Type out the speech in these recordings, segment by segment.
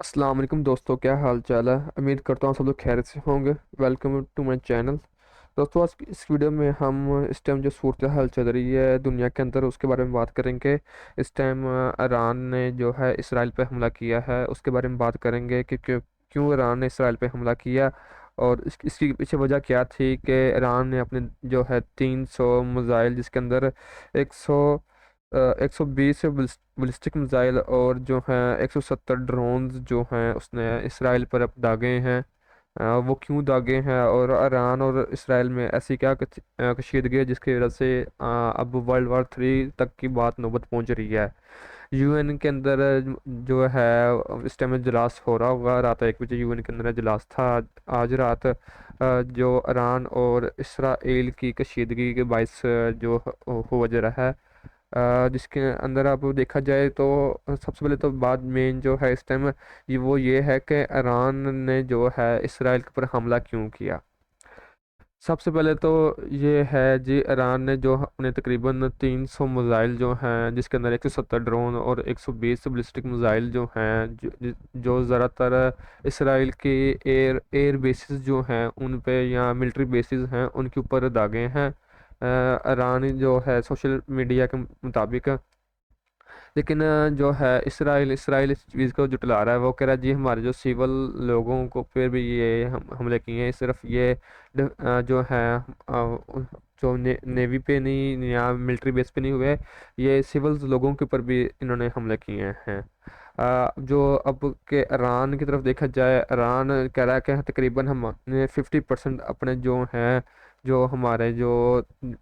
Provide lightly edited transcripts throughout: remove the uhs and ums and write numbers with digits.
अस्सलाम वालेकुम दोस्तों, क्या हाल चाल है। उम्मीद करता हूँ सब लोग खैरियत से होंगे। Welcome to my channel. दोस्तों, आज की इस वीडियो में हम इस टाइम जो सूरत हाल चल रही है दुनिया के अंदर उसके बारे में बात करेंगे। इस टाइम ईरान ने जो है इसराइल पे हमला किया है उसके बारे में बात करेंगे कि क्यों ईरान ने इसराइल पे हमला किया और इसकी पीछे वजह क्या थी कि ईरान ने अपने जो है 300 मिसाइल जिसके अंदर 100 120 बलिस्टिक मिसाइल और जो है 170 ड्रोन्स जो हैं उसने इसराइल पर अब दागे हैं। वो क्यों दागे हैं और ईरान और इसराइल में ऐसी क्या कशीदगी है जिसकी वजह से अब वर्ल्ड वॉर 3 तक की बात नौबत पहुंच रही है। यूएन के अंदर जो है इस टाइम इजलास हो रहा होगा। रात 1 बजे यूएन के अंदर इजलास था। आज रात जो ईरान और इसराइल की कशीदगी के बायस जो हो वजह है, जिसके अंदर आप देखा जाए तो सबसे पहले तो बात मेन जो है इस टाइम ये है कि ईरान ने जो है इसराइल के ऊपर हमला क्यों किया। सबसे पहले तो ये है जी, ईरान ने जो अपने तकरीबन 300 मिसाइल जो हैं जिसके अंदर 170 ड्रोन और 120 बैलिस्टिक मिसाइल जो हैं जो ज़्यादातर इसराइल के एयर बेसिस जो हैं उन पे या मिलिट्री बेसिस हैं उनके ऊपर दागे हैं। ईरान जो है सोशल मीडिया के मुताबिक। लेकिन जो है इसराइल इस चीज़ को जुटला रहा है। वो कह रहा है जी हमारे जो सिविल लोगों को फिर भी ये हम हमले किए हैं। सिर्फ ये जो है जो नेवी पे नहीं या मिलिट्री बेस पे नहीं हुए, ये सिविल लोगों के ऊपर भी इन्होंने हमले किए हैं। जो अब के ईरान की तरफ देखा जाए, ईरान कह रहा है कि तकरीबन हमने 50% अपने जो हैं जो हमारे जो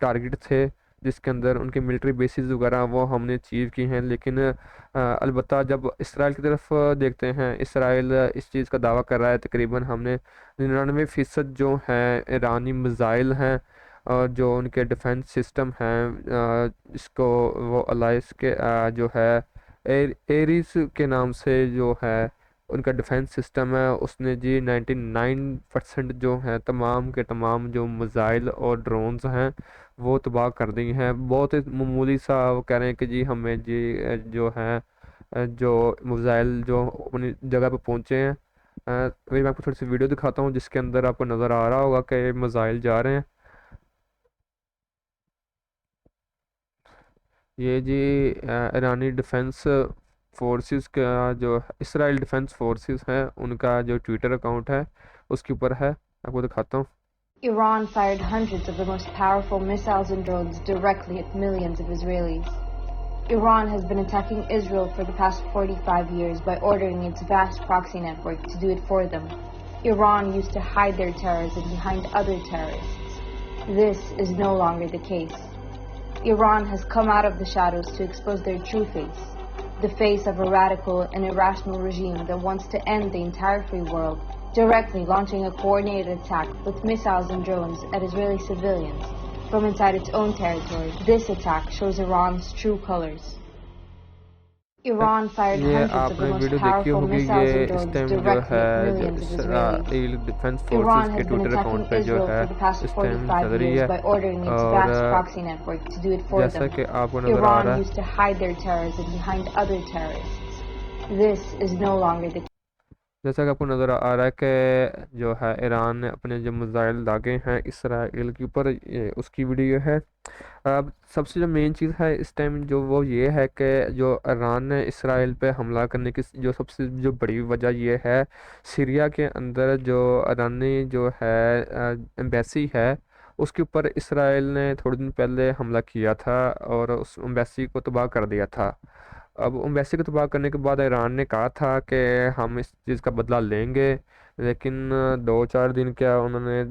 टारगेट थे जिसके अंदर उनके मिलिट्री बेसिस वगैरह वो हमने अचीव की हैं। लेकिन अलबत्ता जब इसराइल की तरफ देखते हैं, इसराइल इस चीज़ का दावा कर रहा है तकरीबन हमने 99% जो हैं ईरानी मिसाइल हैं और जो उनके डिफेंस सिस्टम हैं, इसको वो अलाइस के जो है एरिस के नाम से जो है उनका डिफेंस सिस्टम है, उसने जी 99% जो है तमाम के तमाम जो मिसाइल और ड्रोन्स हैं वो तबाह कर दी हैं। बहुत ही मामूली सा वो कह रहे हैं कि जी हमें जी जो है जो मिसाइल जो अपनी जगह पे पहुंचे हैं। अभी मैं आपको थोड़ी सी वीडियो दिखाता हूँ जिसके अंदर आपको नज़र आ रहा होगा कि मिसाइल जा रहे हैं। ये जी ईरानी डिफेंस फोर्सेस का जो इसराइल डिफेंस फोर्सेस है उनका जो ट्विटर अकाउंट है उसके ऊपर है, आपको दिखाता हूँ। Iran fired hundreds of the most powerful missiles and drones directly at millions of Israelis. Iran has been attacking Israel for the past 45 years by ordering its vast proxy network to do it for them. Iran used to hide their terrorism behind other terrorists. This is no longer the case. Iran has come out of the shadows to expose their true face, the face of a radical and irrational regime that wants to end the entire free world, directly launching a coordinated attack with missiles and drones at Israeli civilians from inside its own territory. This attack shows Iran's true colors. Iran fired ये hundreds of the आपने most video देखी powerful होगी। missiles ये and इस drones time जो directly है at जो millions of Israelis. Israel defence forces Iran के has been Twitter attacking account पे जो Israel है for the past इस टाइम चल 45 रही years है। by ordering its और vast proxy network to do it for जैसा them. कि आपको नज़र आ Iran रहा है, used to hide their terrorism behind other terrorists. This is no longer the जैसा कि आपको नज़र आ रहा है कि जो है ईरान ने अपने जो मिसाइल दागे हैं इसराइल के ऊपर, ये उसकी वीडियो है। अब सबसे जो मेन चीज़ है इस टाइम जो वो ये है कि जो ईरान ने इसराइल पे हमला करने की जो सबसे जो बड़ी वजह ये है, सीरिया के अंदर जो ईरानी जो है एम्बेसी है उसके ऊपर इसराइल ने थोड़े दिन पहले हमला किया था और उस एम्बेसी को तबाह कर दिया था। अब एम्बेसी को तबाह करने के बाद ईरान ने कहा था कि हम इस चीज़ का बदला लेंगे। लेकिन 2-4 दिन क्या उन्होंने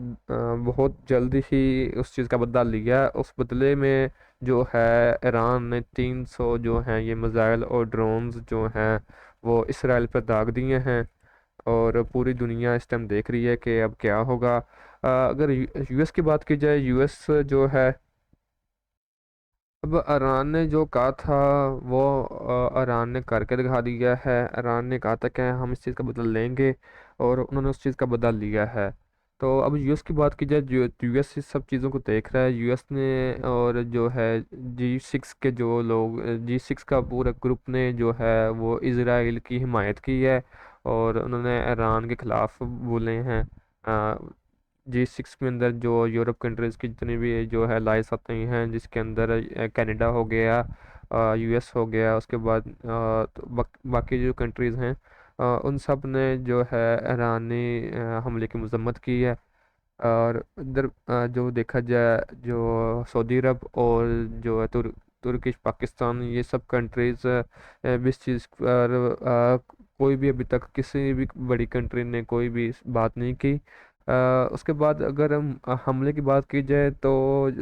बहुत जल्दी ही उस चीज़ का बदला लिया। उस बदले में जो है ईरान ने 300 जो हैं ये मिसाइल और ड्रोन्स जो हैं वो इसराइल पर दाग दिए हैं। और पूरी दुनिया इस टाइम देख रही है कि अब क्या होगा। अगर यूएस की बात की जाए, यूएस जो है अब ईरान ने जो कहा था वो ईरान ने करके दिखा दिया है। ईरान ने कहा था कि हम इस चीज़ का बदला लेंगे और उन्होंने उस चीज़ का बदला लिया है। तो अब यूएस की बात की जाए, जो यूएस इस सब चीज़ों को देख रहा है। यूएस ने और जो है G6 के जो लोग, G6 का पूरा ग्रुप ने जो है वो इज़राइल की हिमायत की है और उन्होंने ईरान के ख़िलाफ़ बोले हैं। G6 में अंदर जो यूरोप कंट्रीज़ की जितनी भी जो है लाइस आती हैं, जिसके अंदर कनाडा हो गया, यूएस हो गया, उसके बाद तो बाकी जो कंट्रीज़ हैं, उन सब ने जो है ईरानी हमले की मजम्मत की है। और इधर जो देखा जाए, जो सऊदी अरब और जो है तुर्किश पाकिस्तान, ये सब कंट्रीज़ इस चीज़ पर कोई भी अभी तक किसी भी बड़ी कंट्री ने कोई भी बात नहीं की। उसके बाद अगर हम हमले की बात की जाए तो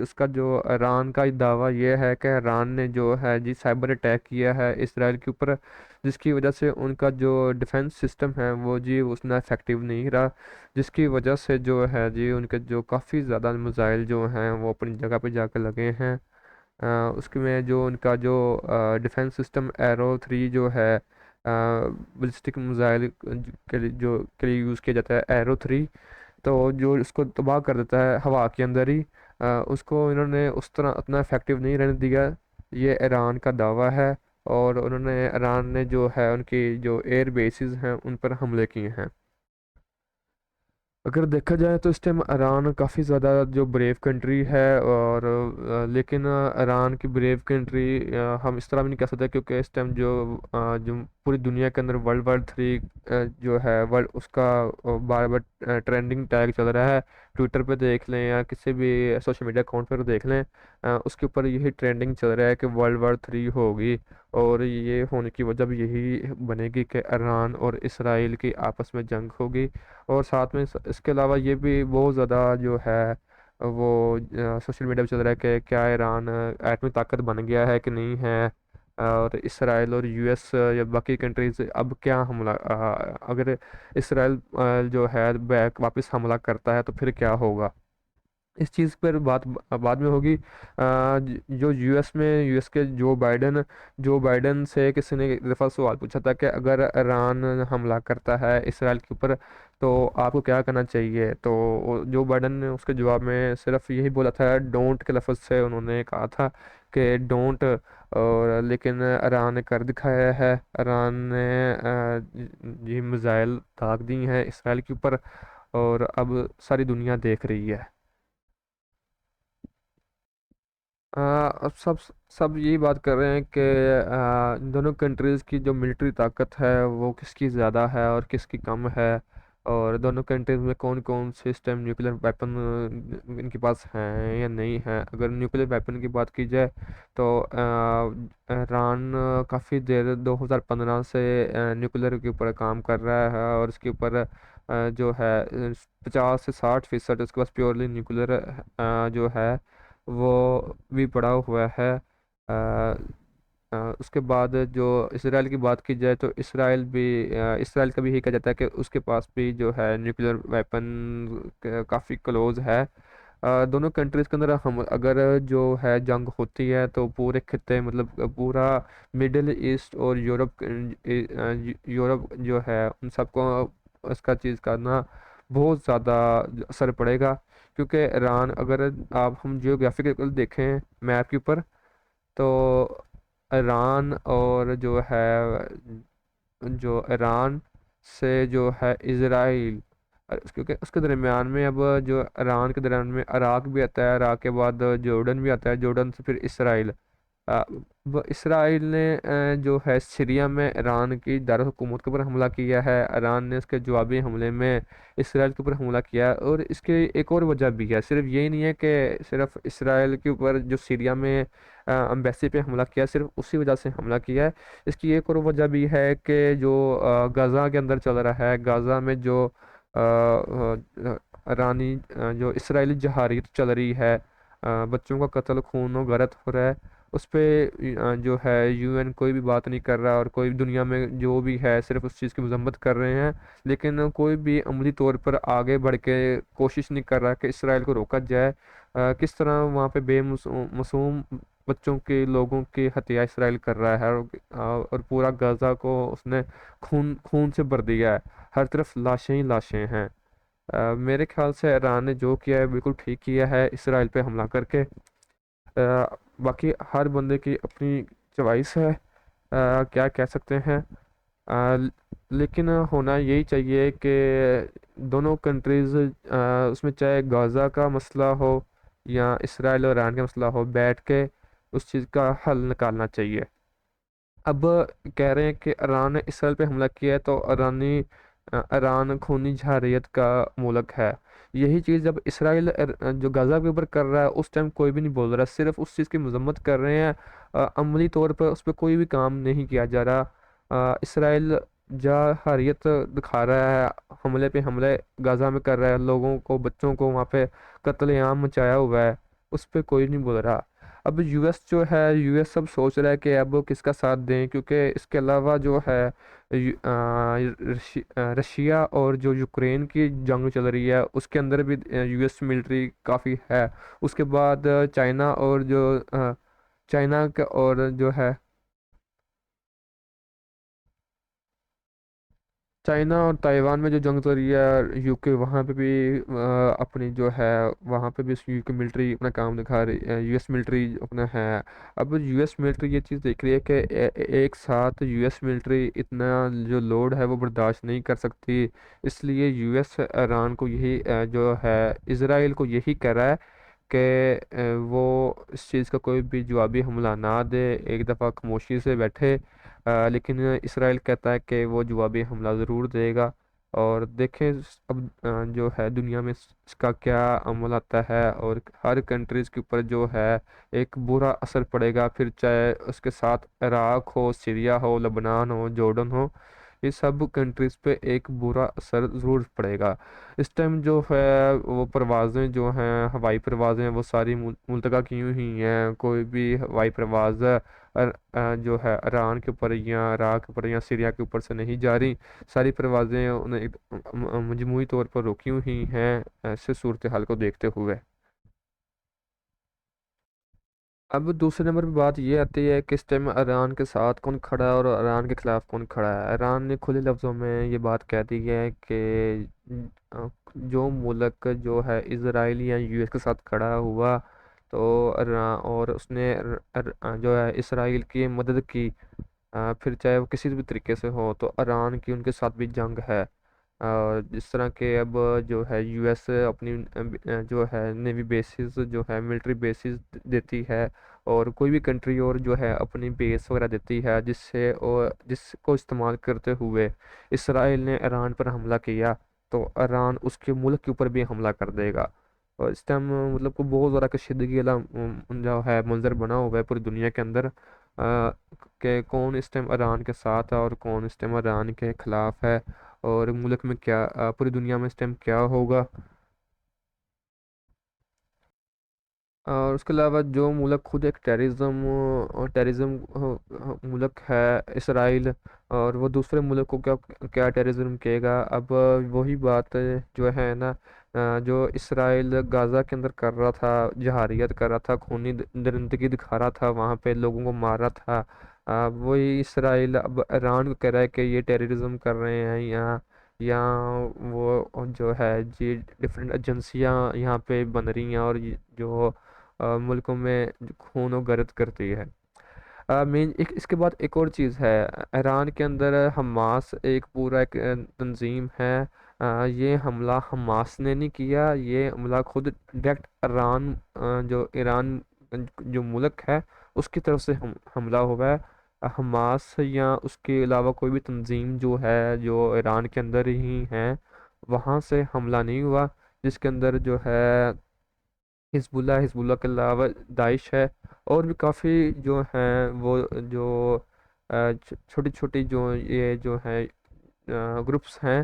उसका जो ईरान का दावा ये है कि ईरान ने जो है जी साइबर अटैक किया है इसराइल के ऊपर, जिसकी वजह से उनका जो डिफेंस सिस्टम है वो जी उतना इफेक्टिव नहीं रहा, जिसकी वजह से जो है जी उनके जो काफ़ी ज़्यादा मिसाइल जो हैं वो अपनी जगह पे जाकर लगे हैं। उसके में जो उनका जो डिफेंस सिस्टम एरो 3 जो है बलिस्टिक मिसाइल के लिए यूज़ किया जाता है एरो 3, तो जो इसको तबाह कर देता है हवा के अंदर ही, उसको इन्होंने उस तरह उतना इफेक्टिव नहीं रहने दिया। ये ईरान का दावा है। और उन्होंने ईरान ने जो है उनकी जो एयर बेसिस हैं उन पर हमले किए हैं। अगर देखा जाए तो इस टाइम ईरान काफ़ी ज़्यादा जो ब्रेव कंट्री है, और लेकिन ईरान की ब्रेव कंट्री हम इस तरह भी नहीं कह सकते, क्योंकि इस टाइम जो पूरी दुनिया के अंदर वर्ल्ड 3 जो है वर्ल्ड उसका बार बार ट्रेंडिंग टैग चल रहा है। ट्विटर पे देख लें या किसी भी सोशल मीडिया अकाउंट पर देख लें, उसके ऊपर यही ट्रेंडिंग चल रहा है कि वर्ल्ड 3 होगी। और ये होने की वजह भी यही बनेगी कि ईरान और इसराइल की आपस में जंग होगी। और साथ में इसके अलावा ये भी बहुत ज़्यादा जो है वो सोशल मीडिया पे चल रहा है कि क्या ईरान एटमी ताकत बन गया है कि नहीं है, और इसराइल और यूएस या बाकी कंट्रीज अब क्या हमला, अगर इसराइल जो है बैक वापस हमला करता है तो फिर क्या होगा। इस चीज़ पर बात बाद में होगी। जो यूएस के जो बाइडन से किसी ने एक दफ़ा सवाल पूछा था कि अगर ईरान हमला करता है इसराइल के ऊपर तो आपको क्या करना चाहिए, तो जो बाइडन ने उसके जवाब में सिर्फ यही बोला था, डोंट के लफ्ज़ से उन्होंने कहा था कि डोंट। और लेकिन ईरान ने कर दिखाया है। ईरान ने ये मिज़ाइल दाग दी हैं इसराइल के ऊपर, और अब सारी दुनिया देख रही है। अब सब सब यही बात कर रहे हैं कि इन दोनों कंट्रीज़ की जो मिलिट्री ताकत है वो किसकी ज़्यादा है और किसकी कम है, और दोनों कंट्रीज़ में कौन कौन से इस टाइम न्यूक्लियर वेपन इनके पास हैं या नहीं हैं। अगर न्यूक्लियर वेपन की बात की जाए तो ईरान काफ़ी देर 2015 से न्यूक्लियर के ऊपर काम कर रहा है, और इसके ऊपर जो है 50 से 60% उसके पास प्योरली न्यूक्लियर जो है वो भी पड़ा हुआ है। उसके बाद जो इसराइल की बात की जाए तो इसराइल का भी यही कहा जाता है कि उसके पास भी जो है न्यूक्लियर वेपन काफ़ी क्लोज है। दोनों कंट्रीज़ के अंदर हम अगर जो है जंग होती है तो पूरे खित्ते मतलब पूरा मिडिल ईस्ट और यूरोप जो है उन सबको इसका चीज़ का ना बहुत ज़्यादा असर पड़ेगा। क्योंकि ईरान अगर आप हम जियोग्राफिकल देखें मैप के ऊपर, तो ईरान और जो ईरान से जो है इज़राइल, क्योंकि उसके दरमियान में अब जो ईरान के दरमियान में इराक भी आता है, इराक के बाद जॉर्डन भी आता है, जॉर्डन से फिर इसराइल। अ, वो इसराइल ने जो है सीरिया में ईरान की दारकूमत के ऊपर हमला किया है। ईरान ने उसके जवाबी हमले में इसराइल के ऊपर हमला किया है। और इसके एक और वजह भी है, सिर्फ यही नहीं है कि सिर्फ इसराइल के ऊपर जो सीरिया में एम्बेसी पे हमला किया सिर्फ उसी वजह से हमला किया है। इसकी एक और वजह भी है कि जो गाज़ा के अंदर चल रहा है, गाज़ा में जो ईरानी जो इसराइली जहारीत चल रही है, बच्चों का कत्ल खून और गलत हो रहा है, उस पे जो है यूएन कोई भी बात नहीं कर रहा, और कोई दुनिया में जो भी है सिर्फ उस चीज़ की मजम्मत कर रहे हैं। लेकिन कोई भी अमली तौर पर आगे बढ़ के कोशिश नहीं कर रहा कि इसराइल को रोका जाए। किस तरह वहाँ पे बेमासूम बच्चों के लोगों की हत्या इसराइल कर रहा है, और पूरा गाज़ा को उसने खून खून से भर दिया है। हर तरफ लाशें ही लाशें हैं। मेरे ख्याल से ईरान ने जो किया है बिल्कुल ठीक किया है इसराइल पे हमला करके। बाकी हर बंदे की अपनी चॉइस है, क्या कह सकते हैं। आ, लेकिन होना यही चाहिए कि दोनों कंट्रीज़ उसमें चाहे गाज़ा का मसला हो या इसराइल और ईरान का मसला हो, बैठ के उस चीज़ का हल निकालना चाहिए। अब कह रहे हैं कि ईरान ने इसराइल पे हमला किया है, तो ईरान खूनी जहारियत का मुल्क है। यही चीज़ जब इसराइल जो गाज़ा के ऊपर कर रहा है, उस टाइम कोई भी नहीं बोल रहा, सिर्फ उस चीज़ की मजम्मत कर रहे हैं। अमली तौर पर उस पर कोई भी काम नहीं किया जा रहा। इसराइल जहारियत दिखा रहा है, हमले पे हमले गाज़ा में कर रहा है, लोगों को, बच्चों को वहाँ पे कत्लेआम मचाया हुआ है, उस पर कोई नहीं बोल रहा। अब यूएस जो है, यूएस सब सोच रहा है कि अब वो किसका साथ दें, क्योंकि इसके अलावा जो है रशिया और जो यूक्रेन की जंग चल रही है, उसके अंदर भी यूएस मिलिट्री काफ़ी है। उसके बाद चाइना का और जो है चाइना और ताइवान में जो जंग चल रही है, यूके वहाँ पे भी अपनी जो है, वहाँ पे भी यूके मिलिट्री अपना काम दिखा रही है, यूएस मिलिट्री अपना है। अब यूएस मिलिट्री ये चीज़ देख रही है कि एक साथ यूएस मिलिट्री इतना जो लोड है वो बर्दाश्त नहीं कर सकती। इसलिए यूएस ईरान को यही जो है, इसराइल को यही कह रहा है कि वो इस चीज़ का कोई भी जवाबी हमला ना दे, एक दफ़ा खामोशी से बैठे। लेकिन इसराइल कहता है कि वो जवाबी हमला ज़रूर देगा। और देखें अब जो है दुनिया में इसका क्या अमल आता है, और हर कंट्रीज़ के ऊपर जो है एक बुरा असर पड़ेगा, फिर चाहे उसके साथ इराक हो, सीरिया हो, लबनान हो, जॉर्डन हो, ये सब कंट्रीज़ पे एक बुरा असर ज़रूर पड़ेगा। इस टाइम जो है वो परवाज़ें जो हैं, हवाई परवाज़ें, वो सारी मुलतका की हुई हैं। कोई भी हवाई परवाज़ जो है ईरान के ऊपर या इराक के ऊपर या सीरिया के ऊपर से नहीं जा रही। सारी परवाज़ें उन्हें एक मजमूई तौर पर रोकी हुई हैं, ऐसे सूरत हाल को देखते हुए। अब दूसरे नंबर पे बात ये आती है कि इस टाइम ईरान के साथ कौन खड़ा है और ईरान के खिलाफ कौन खड़ा है। ईरान ने खुले लफ्ज़ों में ये बात कह दी है कि जो मुल्क जो है इजराइल या यूएस के साथ खड़ा हुआ, तो और उसने जो है इसराइल की मदद की, फिर चाहे वो किसी भी तरीके से हो, तो ईरान की उनके साथ भी जंग है। जिस तरह के अब जो है यूएस अपनी जो है नेवी बेसिस जो है मिलिट्री बेसिस देती है, और कोई भी कंट्री और जो है अपनी बेस वगैरह देती है, जिससे और जिसको इस्तेमाल करते हुए इसराइल ने ईरान पर हमला किया, तो ईरान उसके मुल्क के ऊपर भी हमला कर देगा। और इस टाइम मतलब को बहुत ज़्यादा कशीदगी वाला जो है मंजर बना हुआ है पूरी दुनिया के अंदर, कि कौन इस टाइम ईरान के साथ है और कौन इस टाइम ईरान के खिलाफ है, और मुल्क में क्या पूरी दुनिया में इस टाइम क्या होगा। और उसके अलावा जो मुल्क खुद एक टेररिज्म मुल्क है, इसराइल, और वो दूसरे मुल्क को क्या क्या टेररिज्म कहेगा। अब वही बात जो है ना, जो इसराइल गाज़ा के अंदर कर रहा था, जहारियत कर रहा था, खूनी दरिंदगी दिखा रहा था, वहाँ पे लोगों को मार रहा था, वही इसराइल अब ईरान को कह रहा है कि ये टेररिज्म कर रहे हैं यहाँ, या वो जो है ये डिफरेंट एजेंसियाँ यहाँ पे बन रही हैं, और जो मुल्कों में खून और गर्द करती है। मेन एक इसके बाद एक और चीज़ है, ईरान के अंदर हमास एक पूरा एक तंजीम है। ये हमला हमास ने नहीं किया, ये हमला खुद डायरेक्ट ईरान जो ईरान जो मुल्क है उसकी तरफ से हमला हुआ है। हमास या उसके अलावा कोई भी तंजीम जो है जो ईरान के अंदर ही है, वहाँ से हमला नहीं हुआ। जिसके अंदर जो है हिजबुल्ला के अलावा दाइश है, और भी काफ़ी जो हैं वो जो छोटी छोटी जो ये जो है ग्रुप्स हैं,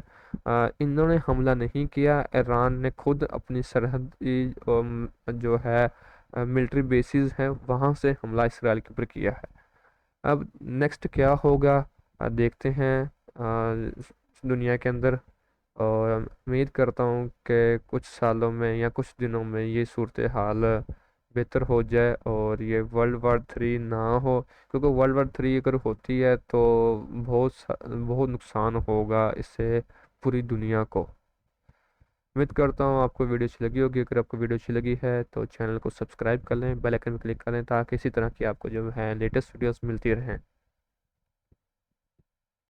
इन्होंने हमला नहीं किया। ईरान ने खुद अपनी सरहदी जो है मिलिट्री बेसिस हैं वहाँ से हमला इसराइल के ऊपर किया है। अब नेक्स्ट क्या होगा, देखते हैं दुनिया के अंदर। और उम्मीद करता हूँ कि कुछ सालों में या कुछ दिनों में ये सूरत हाल बेहतर हो जाए, और ये वर्ल्ड वार 3 ना हो, क्योंकि वर्ल्ड वार 3 अगर होती है तो बहुत नुकसान होगा इससे पूरी दुनिया को। उम्मीद करता हूँ आपको वीडियो अच्छी लगी होगी। अगर आपको वीडियो अच्छी लगी है तो चैनल को सब्सक्राइब कर लें, बेल आइकन पर क्लिक कर लें, ताकि इसी तरह की आपको जो है लेटेस्ट वीडियोस मिलती रहें।